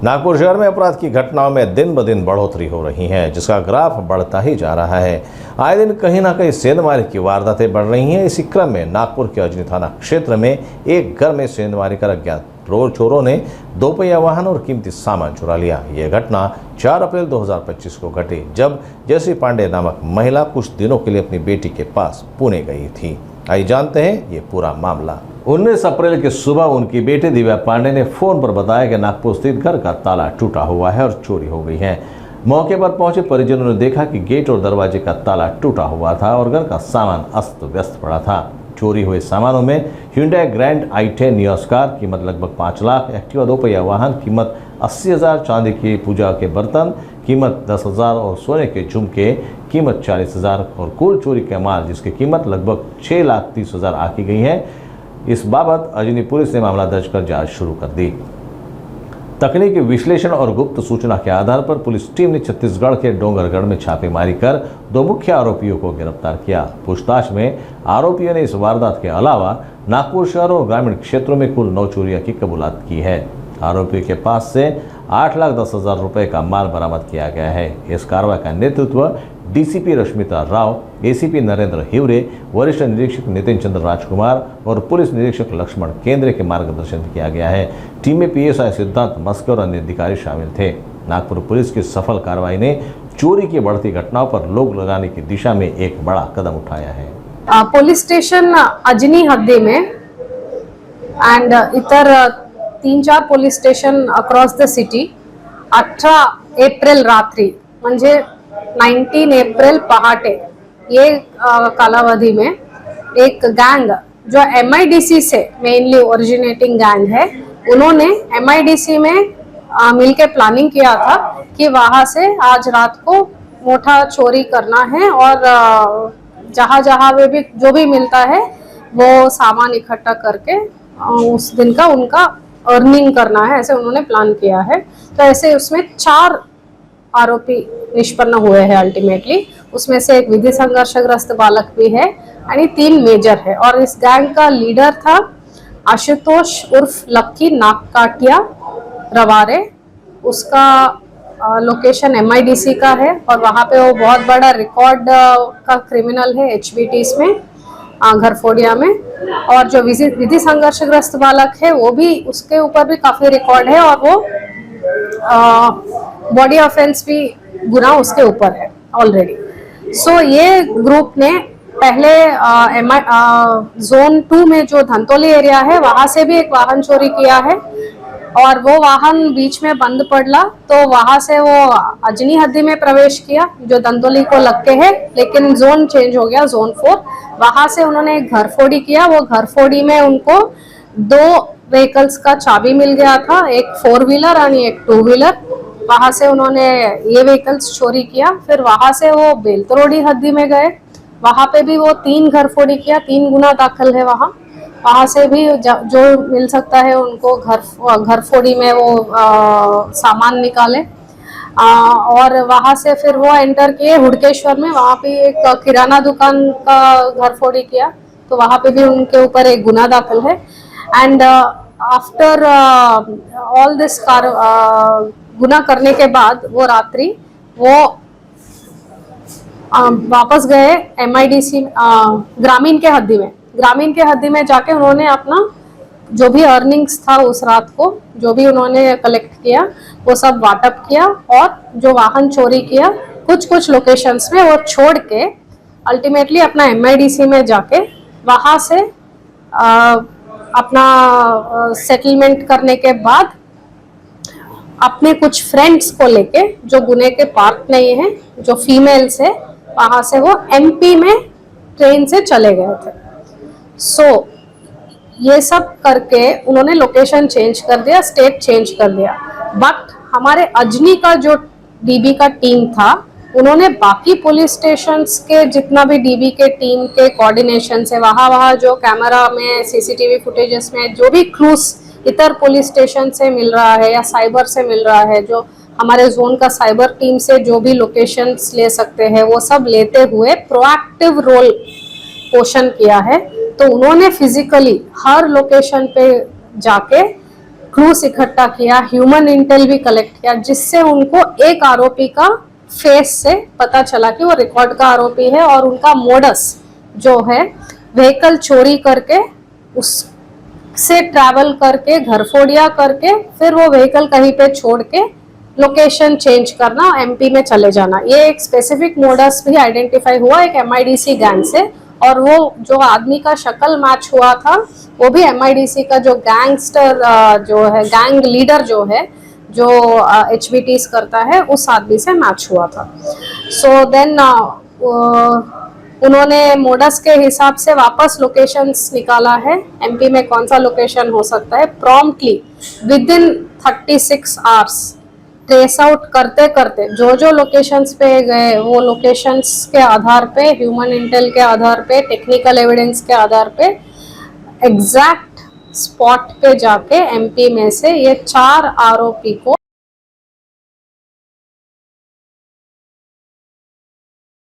नागपुर शहर में अपराध की घटनाओं में दिन ब दिन बढ़ोतरी हो रही है, जिसका ग्राफ बढ़ता ही जा रहा है। आए दिन कहीं ना कहीं सेंधमारी की वारदातें बढ़ रही हैं। इसी क्रम में नागपुर के अजनी थाना क्षेत्र में एक घर में सेंधमारी कर अज्ञात चोरों ने दोपहिया वाहन और कीमती सामान चुरा लिया। यह घटना 4 अप्रैल 2025 को घटी, जब जयश्री पांडे नामक महिला कुछ दिनों के लिए अपनी बेटी के पास पुणे गई थी। आइए जानते हैं ये पूरा मामला। 19 अप्रैल की सुबह उनकी बेटी दिव्या पांडे ने फोन पर बताया कि नागपुर स्थित घर का ताला टूटा हुआ है और चोरी हो गई है। मौके पर पहुंचे परिजनों ने देखा कि गेट और दरवाजे का ताला टूटा हुआ था और घर का सामान अस्त व्यस्त पड़ा था। चोरी हुए सामानों में Hyundai grand i10 Nios car कीमत लगभग 5 लाख, एक्टिवा दोपहिया वाहन कीमत 80,000, चांदी की पूजा के बर्तन कीमत 10,000 और सोने के झुमके कीमत 40,000 और कुल चोरी का माल जिसकी कीमत लगभग 6,30,000 आकी गई है। इस बाबत अजनी पुलिस ने मामला दर्ज कर जांच शुरू कर दी। तकनीकी विश्लेषण और गुप्त सूचना के आधार पर पुलिस टीम ने छत्तीसगढ़ के डोंगरगढ़ में छापेमारी कर 2 मुख्य आरोपियों को गिरफ्तार किया। पूछताछ में आरोपियों ने इस वारदात के अलावा नागपुर शहर और ग्रामीण क्षेत्रों में कुल 9 चोरियों की कबूलात की है। आरोपियों के पास से 8,10,000 रुपए का माल बरामद किया गया है। इस कार्रवाई का नेतृत्व डीसीपी रश्मिता राव, एसीपी नरेंद्र हिवरे, वरिष्ठ निरीक्षक नितिन चंद्र राजकुमार और पुलिस निरीक्षक लक्ष्मण केंद्रे के मार्गदर्शन किया गया है। टीम में पीएसआई सिद्धांत मस्के और अन्य अधिकारी शामिल थे। नागपुर पुलिस की सफल कार्रवाई ने चोरी की बढ़ती घटनाओं पर रोक लगाने की दिशा में एक बड़ा कदम उठाया है। पुलिस स्टेशन अजनी हद्दी में एंड इतर 3-4 police station across the city 18 April रात्री म्हणजे 19 एप्रिल पहाटे ये कालावधि में एक गैंग जो MIDC से मेनली ओरिजिनेटिंग गैंग है, उन्होंने MIDC में मिलके प्लानिंग किया था कि वहां से आज रात को मोटा चोरी करना है और जहां वे भी जो भी मिलता है वो सामान इकट्ठा करके उस दिन का उनका अर्निंग करना है, ऐसे उन्होंने प्लान किया है। तो ऐसे उसमें 4 आरोपी निष्पन्न हुए हैं अल्टीमेटली। उसमें से एक विधि संघर्षग्रस्त बालक भी है और 3 मेजर है। और इस गैंग का लीडर था आशुतोष उर्फ लक्की नागकाटिया रवारे। उसका लोकेशन MIDC का है और वहाँ पे वो बहुत बड़ा रिकॉर्ड का क्रिमिनल है HBTs में, घरफोड़िया में। और जो विधि संघर्षग्रस्त बालक है वो भी, उसके ऊपर भी काफी रिकॉर्ड है और वो बॉडी ऑफेंस भी गुना उसके ऊपर है ऑलरेडी। सो ये ग्रुप ने पहले जोन 2 में जो धंतोली एरिया है वहां से भी एक वाहन चोरी किया है और वो वाहन बीच में बंद पड़ला, तो वहां से वो अजनी हद्दी में प्रवेश किया जो धंतोली को लग के है, लेकिन जोन चेंज हो गया, जोन 4। वहां से उन्होंने एक घरफोड़ी किया। वो घरफोड़ी में उनको 2 व्हीकल्स का चाबी मिल गया था, एक 4 व्हीलर और एक 2 व्हीलर। वहां से उन्होंने ये व्हीकल्स चोरी किया। फिर वहां से वो बेलतरोड़ी हद्दी में गए, वहां पे भी वो 3 घरफोड़ी किया, 3 गुना दाखिल है वहां से भी जो मिल सकता है उनको घरफोड़ी में वो सामान निकाले। और वहां से फिर वो एंटर किए हुडकेश्वर में, वहां पे एक किराना दुकान का घरफोड़ी किया, तो वहां पे भी उनके ऊपर एक गुना दाखिल है। एंड आफ्टर ऑल दिस गुना करने के बाद वो रात्रि वो वापस गए MIDC ग्रामीण के हद्दी में जाके उन्होंने अपना जो भी अर्निंग्स था उस रात को, जो भी उन्होंने कलेक्ट किया वो सब वाटअप किया और जो वाहन चोरी किया कुछ लोकेशंस में वो छोड़ के अल्टीमेटली अपना MIDC में जाके वहां से अपना सेटलमेंट करने के बाद अपने कुछ फ्रेंड्स को लेके जो गुने के पार्ट नहीं है, जो फीमेल्स है, वहां से वो MP में ट्रेन से चले गए थे। सो ये सब करके उन्होंने लोकेशन चेंज कर दिया, स्टेट चेंज कर दिया। बट हमारे अजनी का जो DB का टीम था, उन्होंने बाकी पुलिस स्टेशंस के जितना भी DB के टीम के कोऑर्डिनेशन से वहाँ जो कैमरा में CCTV फुटेजेस में जो भी क्लूज इतर पुलिस स्टेशन से मिल रहा है या साइबर से मिल रहा है, जो हमारे जोन का साइबर टीम से जो भी लोकेशंस ले सकते हैं वो सब लेते हुए प्रोएक्टिव रोल पोषण किया है। तो उन्होंने फिजिकली हर लोकेशन पे जाके क्रूस इकट्ठा किया, ह्यूमन इंटेल भी कलेक्ट किया, जिससे उनको एक आरोपी का फेस से पता चला कि वो रिकॉर्ड का आरोपी है और उनका मोडस जो है व्हीकल चोरी करके उससे ट्रैवल करके घरफोड़िया करके फिर वो व्हीकल कहीं पे छोड़ के लोकेशन चेंज करना, एमपी में चले जाना। ये एक स्पेसिफिक मोडस भी आइडेंटिफाई हुआ एक एमआईडीसी गैंग से, और वो जो आदमी का शक्ल मैच हुआ था वो भी एमआईडीसी का जो गैंगस्टर जो है, गैंग लीडर जो है, जो एचबीटीज करता है, उस आदमी से मैच हुआ था। सो देन उन्होंने मोडस के हिसाब से वापस लोकेशंस निकाला है, एमपी में कौन सा लोकेशन हो सकता है, promptly with in 36 hours trace out करते करते जो जो लोकेशंस पे गए, वो लोकेशंस के आधार पे, ह्यूमन इंटेल के आधार पे, टेक्निकल एविडेंस के आधार पे एग्जैक्ट स्पॉट पे जाके एमपी में से ये 4 आरोपी को